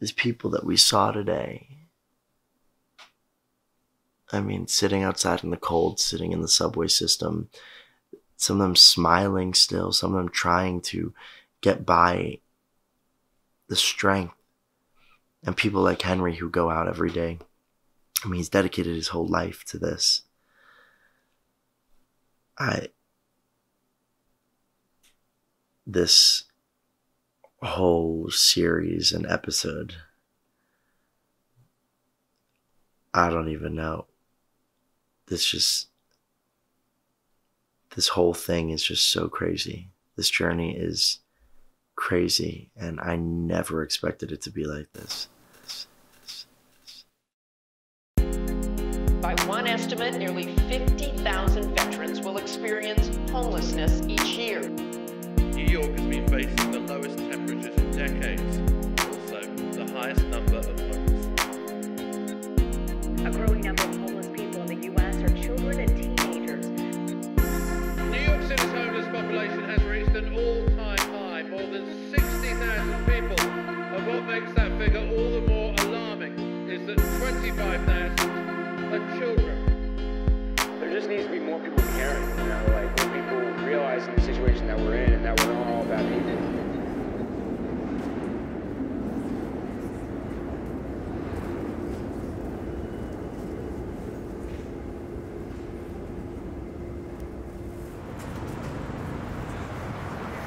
these people that we saw today, I mean, sitting outside in the cold, sitting in the subway system, some of them smiling still, some of them trying to get by the strength, and people like Henry who go out every day. I mean, he's dedicated his whole life to this. This whole series and episode, I don't even know. This whole thing is just so crazy. This journey is crazy, and I never expected it to be like this. By one estimate, nearly 50,000 veterans will experience homelessness each year. New York has been facing the lowest temperatures in decades, also the highest number of homeless. A growing number of homeless people in the U.S. are children and teenagers. New York City's homeless population has reached an all-time high, more than 60,000 people. And what makes that figure all the more alarming is that 25,000 are children. There just needs to be more people caring, you know, like more people realizing the situation that we're in and that we're all about needing.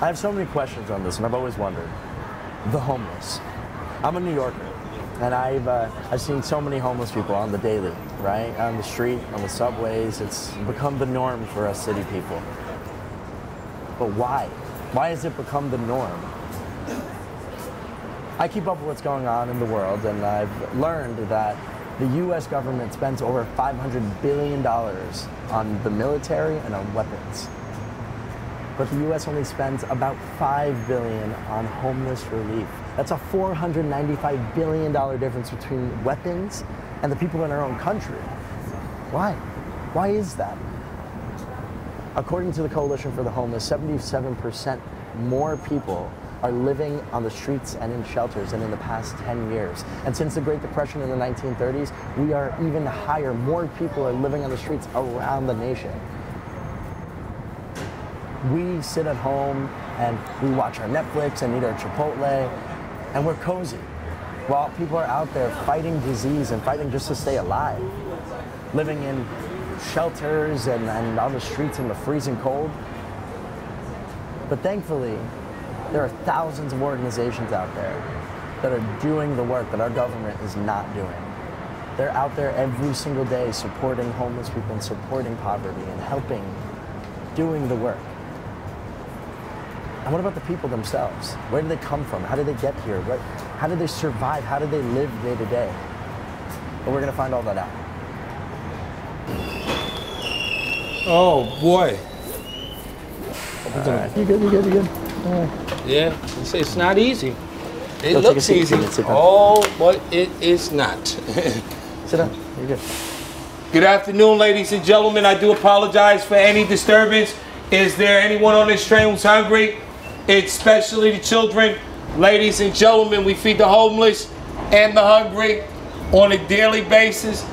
I have so many questions on this, and I've always wondered. The homeless. I'm a New Yorker, and I've seen so many homeless people on the daily, right? On the street, on the subways. It's become the norm for us city people. But why? Why has it become the norm? I keep up with what's going on in the world, and I've learned that the U.S. government spends over $500 billion on the military and on weapons. But the U.S. only spends about $5 billion on homeless relief. That's a $495 billion difference between weapons and the people in our own country. Why? Why is that? According to the Coalition for the Homeless, 77% more people are living on the streets and in shelters than in the past 10 years. And since the Great Depression in the 1930s, we are even higher. More people are living on the streets around the nation. We sit at home and we watch our Netflix and eat our Chipotle, and we're cozy, while people are out there fighting disease and fighting just to stay alive, living in shelters and on the streets in the freezing cold. But thankfully, there are thousands of organizations out there that are doing the work that our government is not doing. They're out there every single day supporting homeless people and supporting poverty and helping, doing the work. And what about the people themselves? Where do they come from? How did they get here? How did they survive? How did they live day to day? But we're gonna find all that out. Oh boy. You good. Yeah, it's not easy. It Go take a looks seat, easy. sit down. Oh, but it is not. Sit down, you're good. Good afternoon, ladies and gentlemen. I do apologize for any disturbance. Is there anyone on this train who's hungry? Especially the children. Ladies and gentlemen, we feed the homeless and the hungry on a daily basis.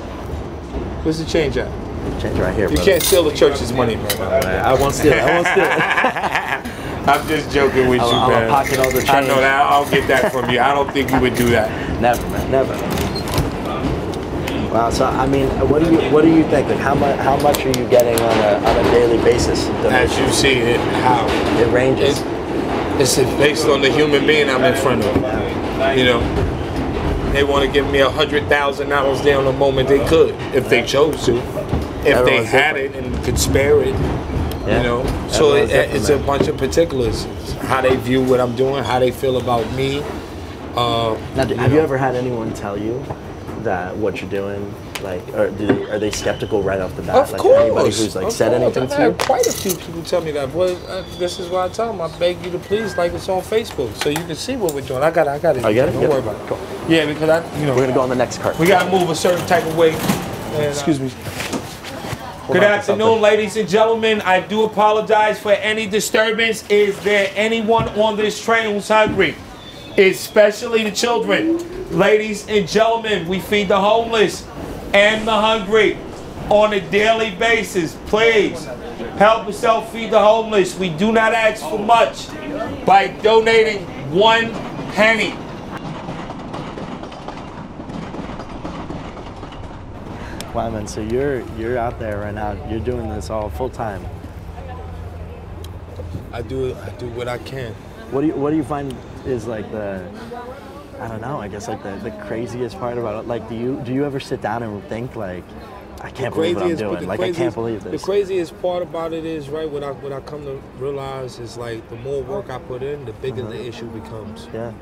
Where's the change at? Change right here, You brother. can't steal the church's money, man. I won't steal it. I'm just joking with you, I'll man. pocket all the change. I know that. I'll get that from you. I don't think you would do that. Never, man, never. Wow. So I mean, what do you think? Like, how much are you getting on a daily basis? As you see it, how It ranges. It's based on the human being I'm in front of. You know, they want to give me $100,000 there on the moment they could, if they chose to, if they had it and could spare it. Yeah. You know, so it's a bunch of particulars. How they view what I'm doing, how they feel about me. Now, have you ever had anyone tell you that what you're doing, like, are they skeptical right off the bat? Of like, course. Anybody who's like said anything I've to you? had quite a few people tell me that. Well, this is what I tell them. I beg you to please like us on Facebook so you can see what we're doing. I got it. Oh, you got it? Don't worry about it. Cool. Yeah, because We're gonna go on the next cart. we got to move a certain type of way. And, Excuse me. Good afternoon, ladies and gentlemen. I do apologize for any disturbance. Is there anyone on this train who's hungry? especially the children. Ladies and gentlemen, we feed the homeless and the hungry on a daily basis. Please help us help feed the homeless. We do not ask for much by donating 1 penny. Wow, man, so you're out there right now. You're doing this all full time. I do what I can. What do you find is like the, I don't know, I guess like the craziest part about it? Like, do you ever sit down and think like, I can't believe what I'm doing. Like, I can't believe this. The craziest part about it is, right, what I come to realize is like the more work I put in, the bigger the issue becomes. Yeah.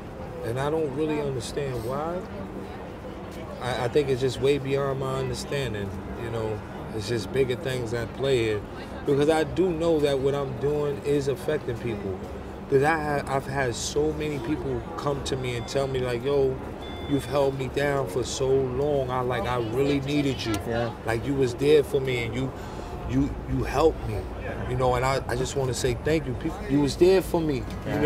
And I don't really understand why. I think it's just way beyond my understanding. You know, it's just bigger things at play here. Because I do know that what I'm doing is affecting people. Because I've had so many people come to me and tell me like, yo, you've held me down for so long. I really needed you. Yeah. Like you was there for me and you helped me. You know, and I just want to say thank you. You was there for me. Yeah.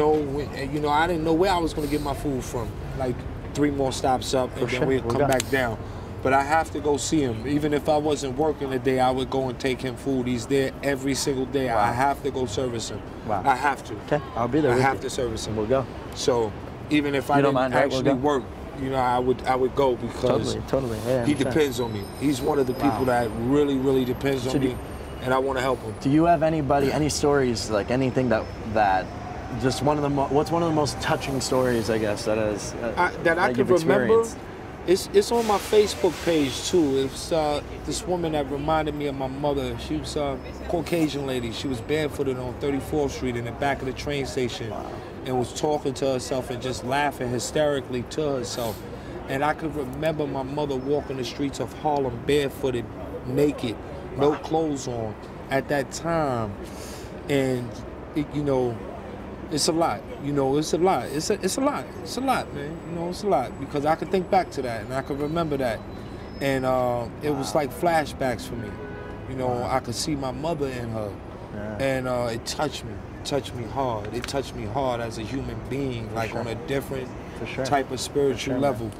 You know, I didn't know where I was gonna get my food from. Like 3 more stops up and then we'd come back down. But I have to go see him. Even if I wasn't working today, I would go and take him food. He's there every single day. Wow. I have to go service him. Wow. I have to. Okay, I'll be there. I have to service him. We'll go. So even if I didn't actually work, you know, I would go because totally. Yeah, he depends on me. He's one of the people that really depends on me, and I want to help him. Do you have any stories, like anything that just what's one of the most touching stories, I guess, that I can remember? It's on my Facebook page too. It's this woman that reminded me of my mother. She was a Caucasian lady. She was barefooted on 34th Street in the back of the train station and was talking to herself and just laughing hysterically to herself. And I could remember my mother walking the streets of Harlem barefooted, naked, no clothes on at that time. And you know, it's a lot. You know, it's a lot. It's a lot. It's a lot, man. You know, it's a lot because I can think back to that and I can remember that, and it was like flashbacks for me. You know, I could see my mother in her, and it touched me. It touched me hard. It touched me hard as a human being, like on a different type of spiritual level.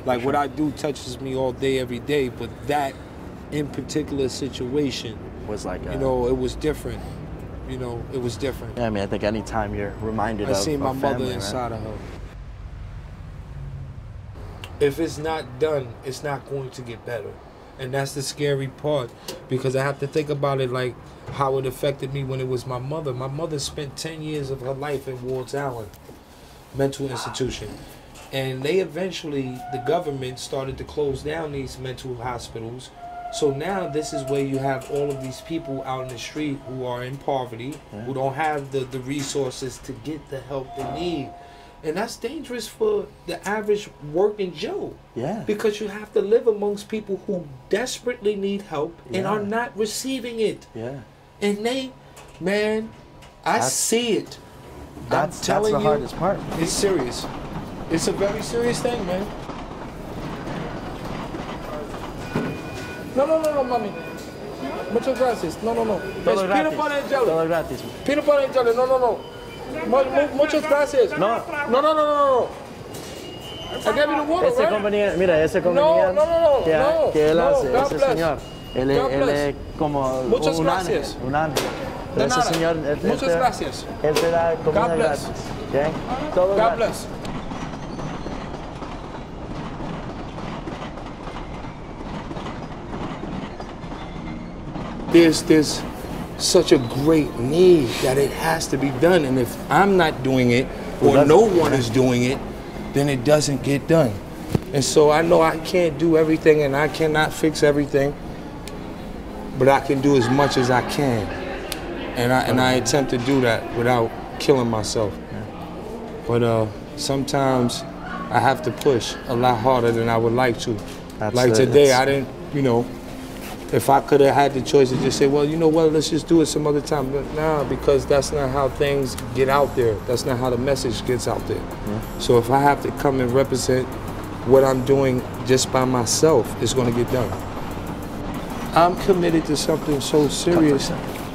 Like what I do touches me all day, every day. But that, in particular situation, was like you know, it was different. You know, it was different. Yeah, I mean, I think anytime you're reminded of seen my mother family, inside of her. If it's not done, it's not going to get better. And that's the scary part because I have to think about it like how it affected me when it was my mother. My mother spent 10 years of her life in Wards Allen mental institution. And they eventually, the government started to close down these mental hospitals. So now this is where you have all of these people out in the street who are in poverty, who don't have the resources to get the help they need. And that's dangerous for the average working Joe. Yeah. Because you have to live amongst people who desperately need help and are not receiving it. Yeah. And they, man, I see it. I'm telling you, that's the hardest part. It's serious. It's a very serious thing, man. No, mami. Muchas gracias. No. It's peanut butter and jelly. Todo gratis. Peanut butter and jelly. No. Muchas gracias. No. I gave you the water, right? Compañía, mira, ese compañía No. que él hace, God ese bless. señor. Él es como Muchas un gracias. ángel. Un ángel. De Ese nada. señor, Muchas gracias. Él te da comida God bless. gratis. ¿Okay? Todo God gratis. bless. There's such a great need that it has to be done, and if I'm not doing it or no one is doing it, then it doesn't get done. And so I know I can't do everything and I cannot fix everything, but I can do as much as I can, and I attempt to do that without killing myself. But sometimes I have to push a lot harder than I would like to. Like today, I didn't, you know. If I could have had the choice to just say, well, you know what, let's just do it some other time. But nah, because that's not how things get out there. That's not how the message gets out there. So if I have to come and represent what I'm doing just by myself, it's going to get done. I'm committed to something so serious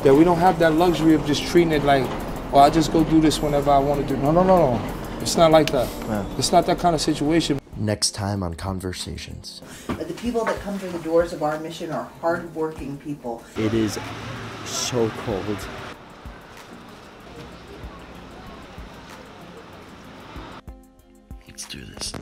that we don't have that luxury of just treating it like, oh, I just go do this whenever I want to do. No. It's not like that. Yeah. It's not that kind of situation. Next time on Conversations. The people that come through the doors of our mission are hardworking people. It is so cold. Let's do this.